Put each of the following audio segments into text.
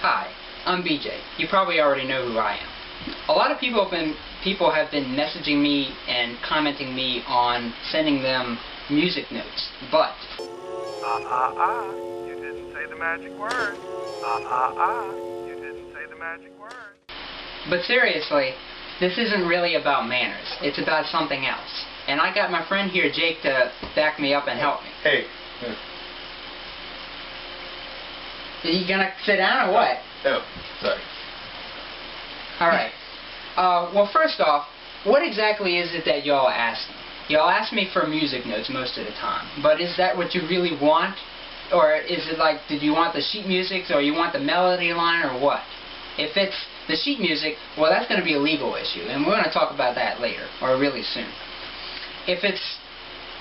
Hi, I'm BJ. You probably already know who I am. A lot of people have been messaging me and commenting me on sending them music notes, but you didn't say the magic word. You didn't say the magic word. But seriously, this isn't really about manners. It's about something else. And I got my friend here, Jake, to back me up and help me. Hey. Are you gonna sit down or what? Oh, sorry. Alright. Well, first off, what exactly is it that y'all ask me? Y'all ask me for music notes most of the time. But is that what you really want? Or is it like, did you want the sheet music, or you want the melody line, or what? If it's the sheet music, well, that's going to be a legal issue, and we're going to talk about that later, or really soon. If it's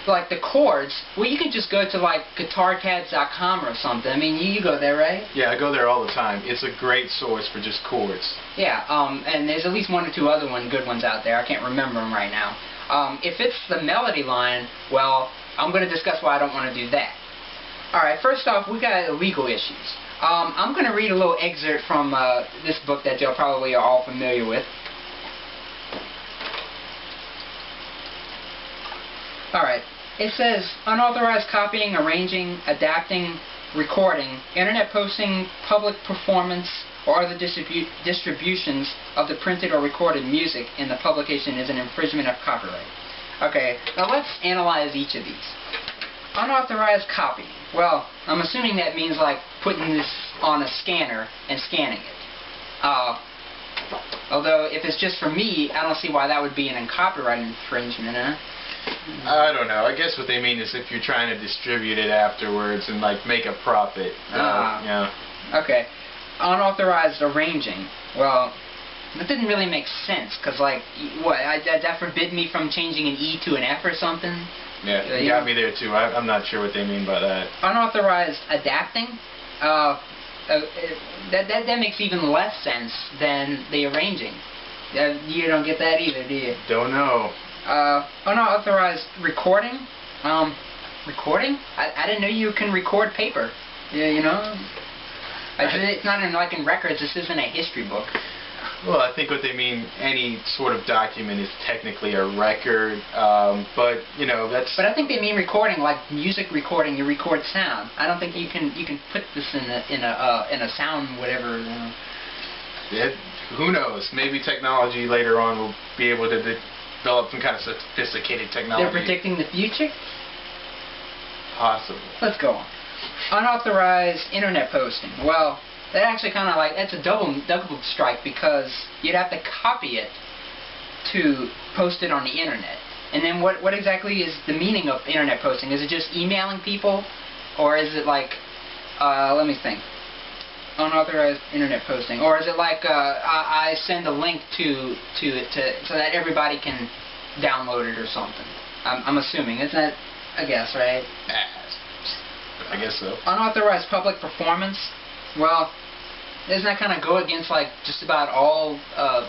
like the chords, well, you can just go to like guitarcats.com or something. I mean, you go there, right? Yeah, I go there all the time. It's a great source for just chords. Yeah, and there's at least one or two other good ones out there. I can't remember them right now. If it's the melody line, well, I'm going to discuss why I don't want to do that. Alright, first off, we got legal issues. I'm going to read a little excerpt from this book that y'all probably are all familiar with. Alright, it says, unauthorized copying, arranging, adapting, recording, internet posting, public performance, or other distributions of the printed or recorded music in the publication is an infringement of copyright. Okay, now let's analyze each of these. Unauthorized copying. Well, I'm assuming that means like putting this on a scanner and scanning it. Although if it's just for me, I don't see why that would be an copyright infringement, huh? I don't know. I guess what they mean is if you're trying to distribute it afterwards and like make a profit. Yeah. Okay. Unauthorized arranging. Well, that didn't really make sense, because like, what, that forbid me from changing an E to an F or something? Yeah, you got me there too. I'm not sure what they mean by that. Unauthorized adapting? That makes even less sense than the arranging. You don't get that either, do you? Don't know. Unauthorized recording? Recording? I didn't know you can record paper. Yeah, you know? It's not like in records. This isn't a history book. Well, I think what they mean, any sort of document is technically a record, but you know that's. But I think they mean recording, like music recording. You record sound. I don't think you can put this in a sound whatever. Who knows? Maybe technology later on will be able to develop some kind of sophisticated technology. They're predicting the future? Possibly. Let's go on. Unauthorized internet posting. Well, that actually kind of like, that's a double strike, because you'd have to copy it to post it on the internet. And then what exactly is the meaning of internet posting? Is it just emailing people? Or is it like, let me think. Unauthorized internet posting. Or is it like I send a link to it so that everybody can download it or something? I'm assuming. Isn't that a guess, right? I guess so. Unauthorized public performance. Well, doesn't that kind of go against like just about all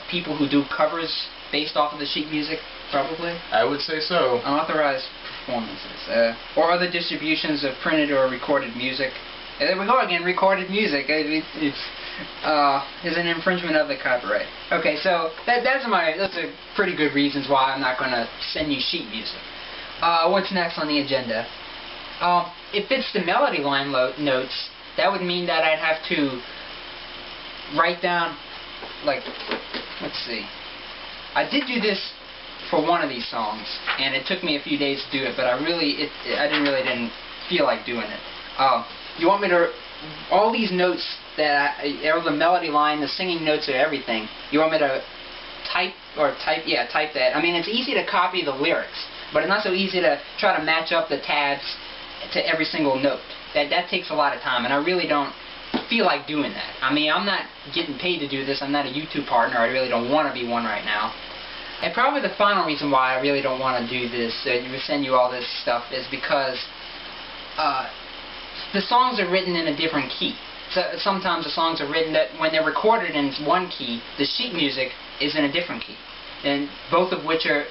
people who do covers based off of the sheet music? Probably. I would say so. Unauthorized performances, or other distributions of printed or recorded music. And there we go again. Recorded music. It's is an infringement of the copyright. Okay, so that's a pretty good reasons why I'm not going to send you sheet music. What's next on the agenda? If it's the melody line notes, that would mean that I'd have to write down, like, let's see. I did do this for one of these songs, and it took me a few days to do it, but I didn't feel like doing it. You want me to, all these notes that the melody line, the singing notes, or everything, you want me to type that. I mean, it's easy to copy the lyrics, but it's not so easy to try to match up the tabs to every single note. That takes a lot of time, and I really don't feel like doing that. I mean, I'm not getting paid to do this. I'm not a YouTube partner. I really don't want to be one right now. And probably the final reason why I really don't want to do this, send you all this stuff, is because the songs are written in a different key. So sometimes the songs are written that when they're recorded in one key, the sheet music is in a different key, and both of which are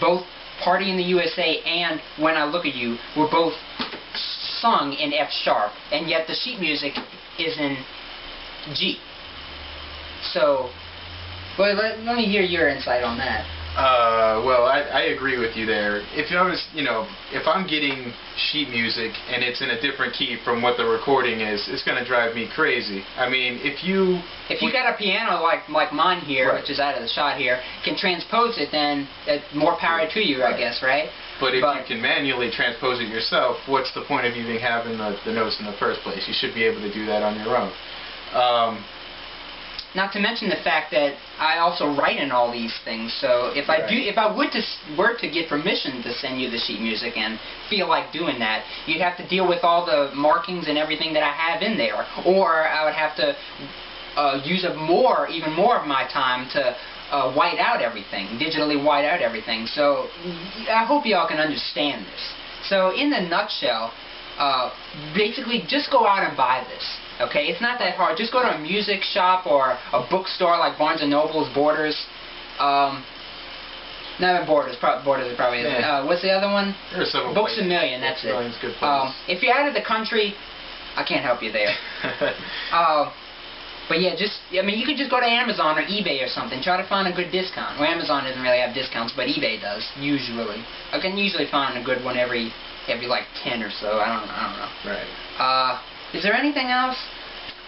both Party in the USA and When I Look at You were both sung in F sharp, and yet the sheet music is in G. So, well, let me hear your insight on that. Well, I agree with you there. If I was, if I'm getting sheet music and it's in a different key from what the recording is, it's going to drive me crazy. I mean, if you got a piano like mine here, right, which is out of the shot here, can transpose it, then more power to you, right, I guess, right? But if you can manually transpose it yourself, what's the point of even having the notes in the first place? You should be able to do that on your own. Not to mention the fact that I also write in all these things. So if right, if I were to get permission to send you the sheet music and feel like doing that, you'd have to deal with all the markings and everything that I have in there, or I would have to use even more of my time to white out everything, digitally white out everything. So I hope y'all can understand this. So in the nutshell, basically just go out and buy this. Okay, it's not that hard. Just go to a music shop or a bookstore like Barnes & Noble's, Borders. Not Borders. Borders is probably. Yeah. What's the other one? There are several Books places. A Million. That's it. Good place. If you're out of the country, I can't help you there. But yeah, I mean, you could just go to Amazon or eBay or something. Try to find a good discount. Well, Amazon doesn't really have discounts, but eBay does usually. I can usually find a good one every like 10 or so. I don't know. Right. Is there anything else?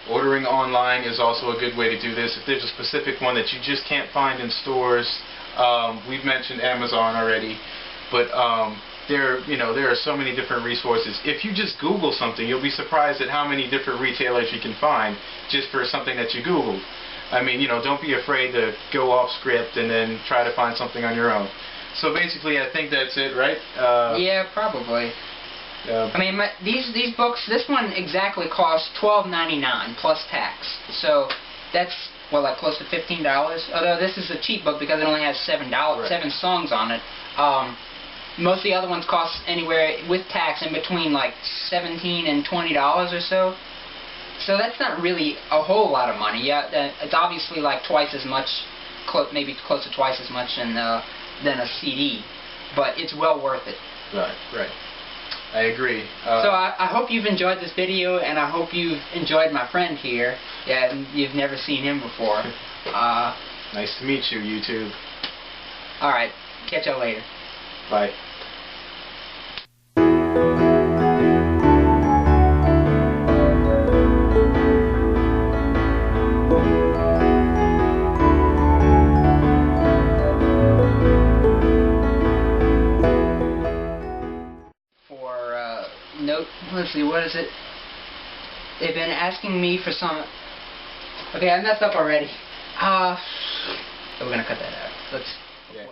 Ordering online is also a good way to do this. If there's a specific one that you just can't find in stores, we've mentioned Amazon already, but there are so many different resources. If you just Google something, you'll be surprised at how many different retailers you can find just for something that you Googled. I mean, don't be afraid to go off script and then try to find something on your own. So basically, I think that's it, right? Yeah, probably. I mean, these books, this one exactly costs $12.99 plus tax. So that's, well, like close to $15. Although this is a cheap book because it only has $7, right, 7 songs on it. Most of the other ones cost anywhere with tax in between like $17 and $20 or so. So that's not really a whole lot of money. Yeah, it's obviously like twice as much, maybe close to twice as much than a CD, but it's well worth it. Right, right. I agree. So I hope you've enjoyed this video, and I hope you've enjoyed my friend here. Yeah, you've never seen him before. Nice to meet you, YouTube. All right, catch y'all later. Bye. Let's see, what is it? They've been asking me for some... Okay, I messed up already. We're gonna cut that out. Let's... Yeah.